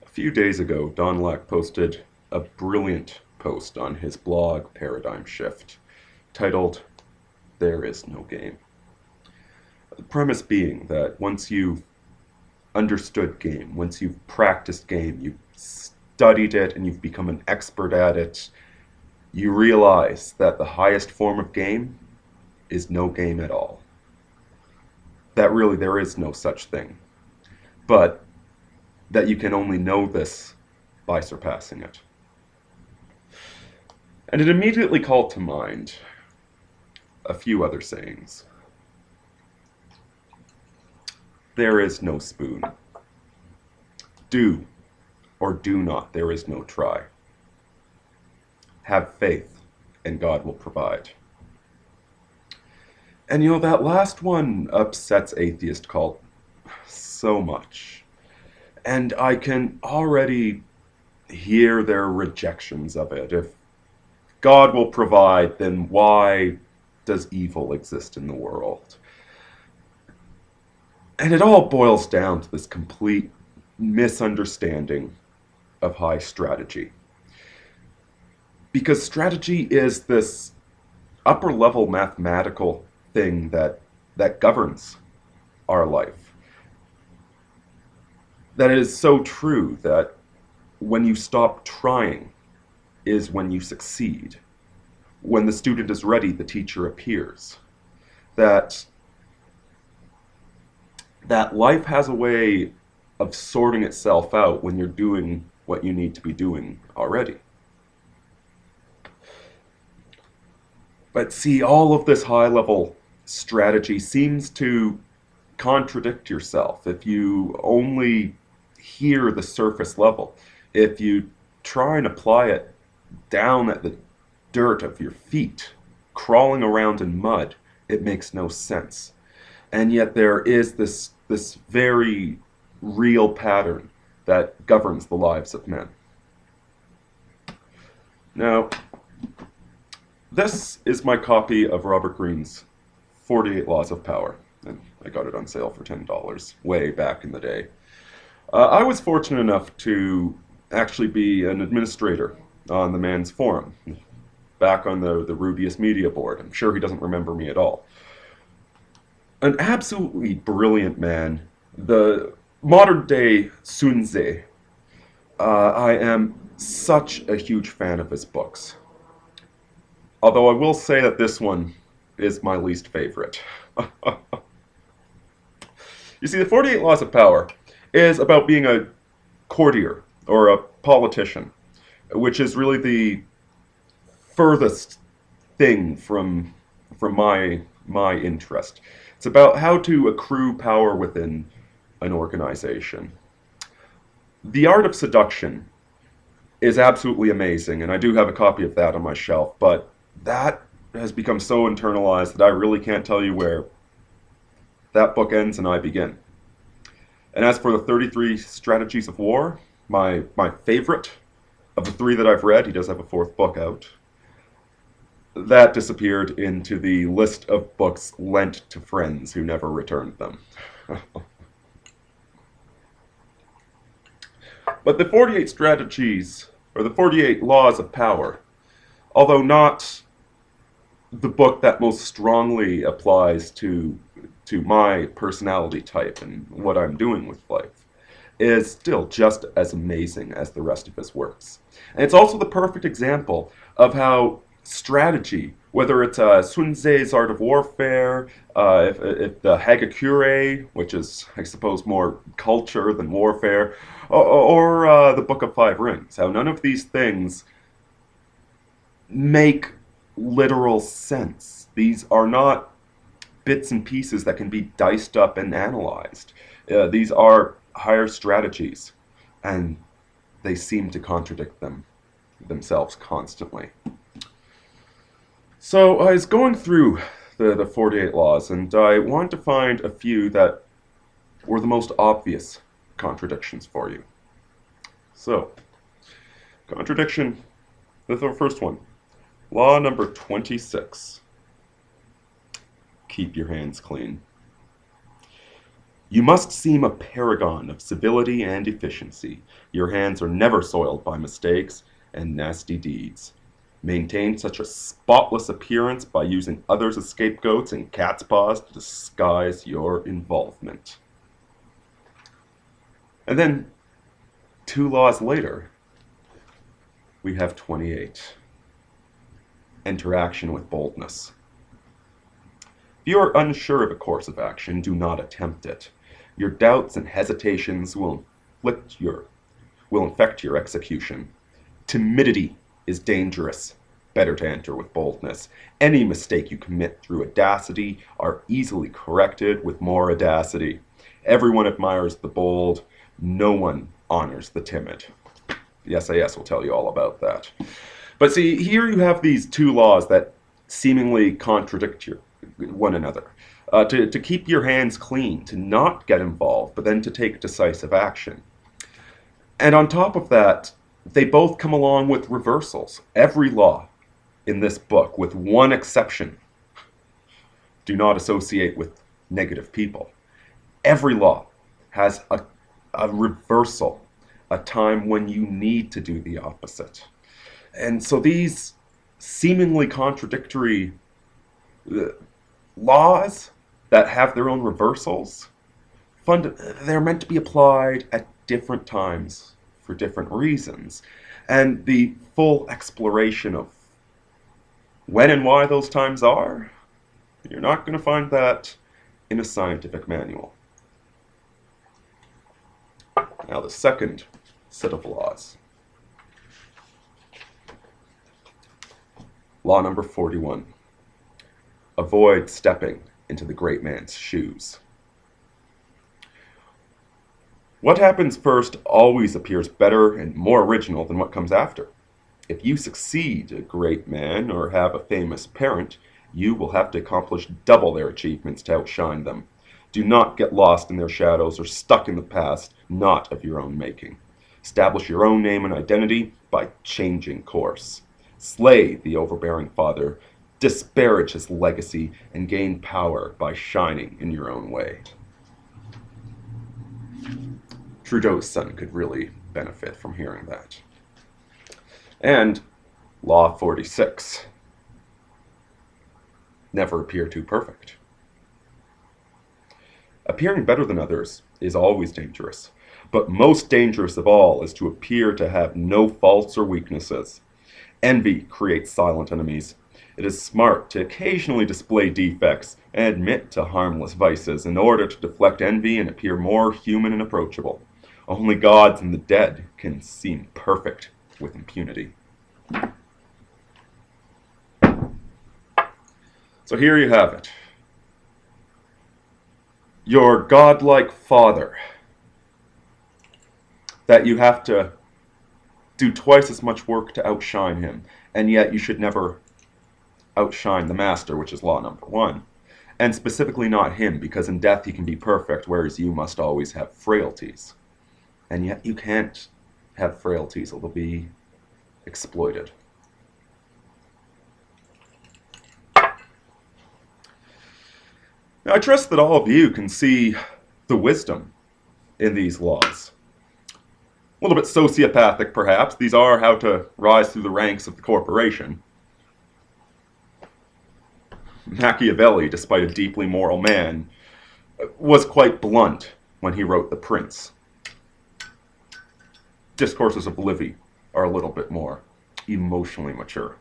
A few days ago, Don Lack posted a brilliant post on his blog Paradigm Shift titled, "There is no game." The premise being that once you've understood game, once you've practiced game, you've studied it, and you've become an expert at it, you realize that the highest form of game is no game at all. That really there is no such thing. But that you can only know this by surpassing it. And it immediately called to mind a few other sayings. There is no spoon. Do or do not, there is no try. Have faith, and God will provide. And you know, that last one upsets atheist cult so much. And I can already hear their rejections of it. If God will provide, then why does evil exist in the world? And it all boils down to this complete misunderstanding of high strategy. Because strategy is this upper level mathematical thing that governs our life. That is so true that when you stop trying is when you succeed. When the student is ready, the teacher appears. That life has a way of sorting itself out when you're doing what you need to be doing already. But see, all of this high-level strategy seems to contradict yourself if you only hear the surface level. If you try and apply it down at the dirt of your feet, crawling around in mud, it makes no sense. And yet there is this very real pattern that governs the lives of men. Now, this is my copy of Robert Greene's 48 Laws of Power, and I got it on sale for $10 way back in the day. I was fortunate enough to actually be an administrator on the man's forum, back on the Rudius Media Board. I'm sure he doesn't remember me at all. An absolutely brilliant man, the modern-day Sun Tzu. I am such a huge fan of his books. Although I will say that this one is my least favorite. You see, the 48 Laws of Power is about being a courtier or a politician, which is really the furthest thing from my interest. It's about how to accrue power within an organization. The Art of Seduction is absolutely amazing, and I do have a copy of that on my shelf, but that has become so internalized that I really can't tell you where that book ends and I begin. And as for the 33 Strategies of War, my favorite of the 3 that I've read, he does have a 4th book out, that disappeared into the list of books lent to friends who never returned them. But the 48 Strategies, or the 48 Laws of Power, although not the book that most strongly applies to my personality type and what I'm doing with life, is still just as amazing as the rest of his works. And it's also the perfect example of how strategy, whether it's Sun Tzu's Art of Warfare, if the Hagakure, which is, I suppose, more culture than warfare, or the Book of Five Rings, how none of these things make literal sense. These are not bits and pieces that can be diced up and analyzed. These are higher strategies, and they seem to contradict themselves constantly. So I was going through the 48 laws, and I wanted to find a few that were the most obvious contradictions for you. So, contradiction, the first one. Law number 26. Keep your hands clean. You must seem a paragon of civility and efficiency. Your hands are never soiled by mistakes and nasty deeds. Maintain such a spotless appearance by using others as scapegoats and cat's paws to disguise your involvement. And then, 2 laws later, we have 28. Interaction with boldness. If you are unsure of a course of action, do not attempt it. Your doubts and hesitations will infect your execution. Timidity is dangerous. Better to enter with boldness. Any mistake you commit through audacity are easily corrected with more audacity. Everyone admires the bold. No one honors the timid. The SAS will tell you all about that. But see, here you have these 2 laws that seemingly contradict one another. To keep your hands clean, to not get involved, but then to take decisive action. And on top of that, they both come along with reversals. Every law in this book, with one exception, do not associate with negative people. Every law has a reversal, a time when you need to do the opposite. And so these seemingly contradictory laws that have their own reversals, they're meant to be applied at different times for different reasons. And the full exploration of when and why those times are, you're not going to find that in a scientific manual. Now the second set of laws. Law number 41. Avoid stepping into the great man's shoes. What happens first always appears better and more original than what comes after. If you succeed a great man or have a famous parent, you will have to accomplish double their achievements to outshine them. Do not get lost in their shadows or stuck in the past, not of your own making. Establish your own name and identity by changing course. Slay the overbearing father, disparage his legacy, and gain power by shining in your own way. Trudeau's son could really benefit from hearing that. And Law 46. Never appear too perfect. Appearing better than others is always dangerous, but most dangerous of all is to appear to have no faults or weaknesses. Envy creates silent enemies. It is smart to occasionally display defects and admit to harmless vices in order to deflect envy and appear more human and approachable. Only gods and the dead can seem perfect with impunity. So here you have it. Your godlike father, that you have to do twice as much work to outshine him, and yet you should never outshine the master, which is law number 1. And specifically not him, because in death he can be perfect, whereas you must always have frailties. And yet you can't have frailties, or they'll be exploited. Now, I trust that all of you can see the wisdom in these laws. A little bit sociopathic, perhaps. These are how to rise through the ranks of the corporation. Machiavelli, despite a deeply moral man, was quite blunt when he wrote The Prince. Discourses of Livy are a little bit more emotionally mature.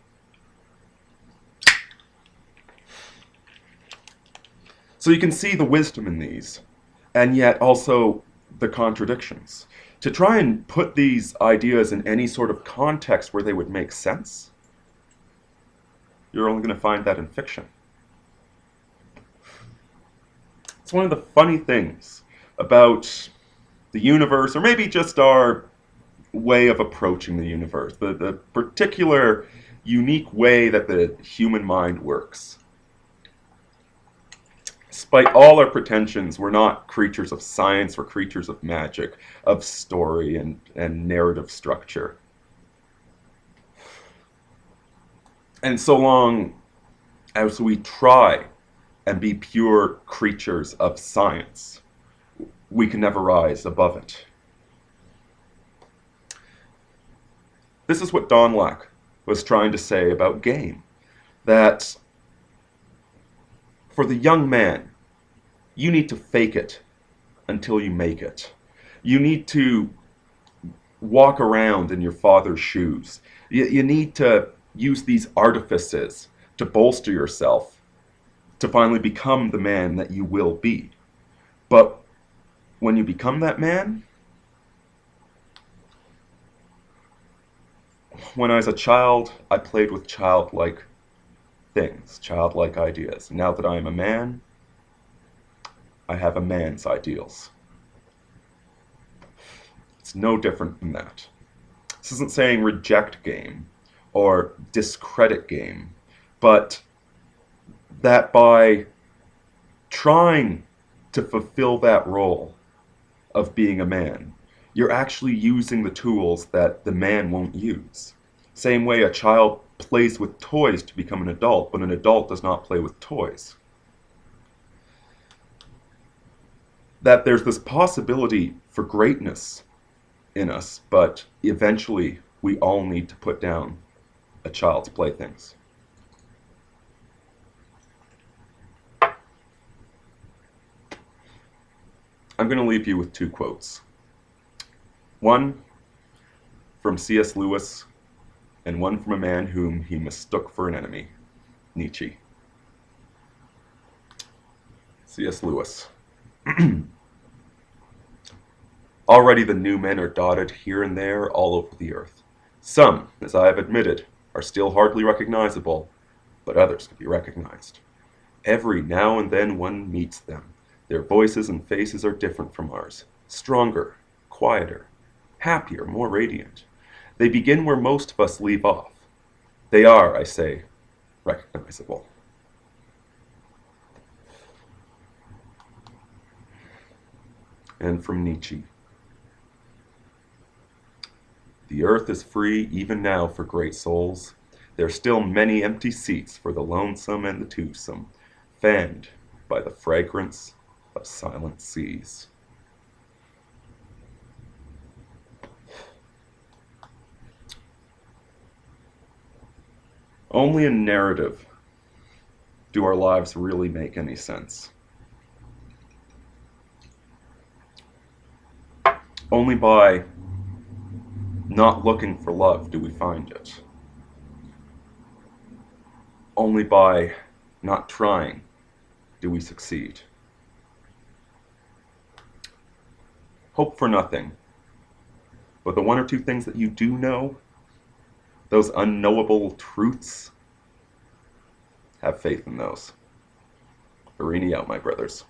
So you can see the wisdom in these, and yet also the contradictions. To try and put these ideas in any sort of context where they would make sense, you're only going to find that in fiction. It's one of the funny things about the universe, or maybe just our way of approaching the universe, the particular unique way that the human mind works. Despite all our pretensions, we're not creatures of science, we're creatures of magic, of story and narrative structure. And so long as we try and be pure creatures of science, we can never rise above it. This is what Don Lack was trying to say about game, that for the young man, you need to fake it until you make it. You need to walk around in your father's shoes. You need to use these artifices to bolster yourself to finally become the man that you will be. But when you become that man, when I was a child, I played with childlike things, childlike ideas. Now that I am a man, I have a man's ideals. It's no different than that. This isn't saying reject game or discredit game, but that by trying to fulfill that role of being a man, you're actually using the tools that the man won't use. Same way a child plays with toys to become an adult, but an adult does not play with toys. That there's this possibility for greatness in us, but eventually we all need to put down a child's playthings. I'm going to leave you with two quotes. One from C.S. Lewis, and one from a man whom he mistook for an enemy, Nietzsche. C.S. Lewis. Already the new men are dotted here and there all over the earth. Some, as I have admitted, are still hardly recognizable, but others can be recognized. Every now and then one meets them. Their voices and faces are different from ours, stronger, quieter, happier, more radiant. They begin where most of us leave off. They are, I say, recognizable. And from Nietzsche. The earth is free even now for great souls. There are still many empty seats for the lonesome and the twosome, fanned by the fragrance of silent seas. Only in narrative do our lives really make any sense. Only by not looking for love do we find it. Only by not trying do we succeed. Hope for nothing, but the one or two things that you do know, those unknowable truths, have faith in those. Irini out, my brothers.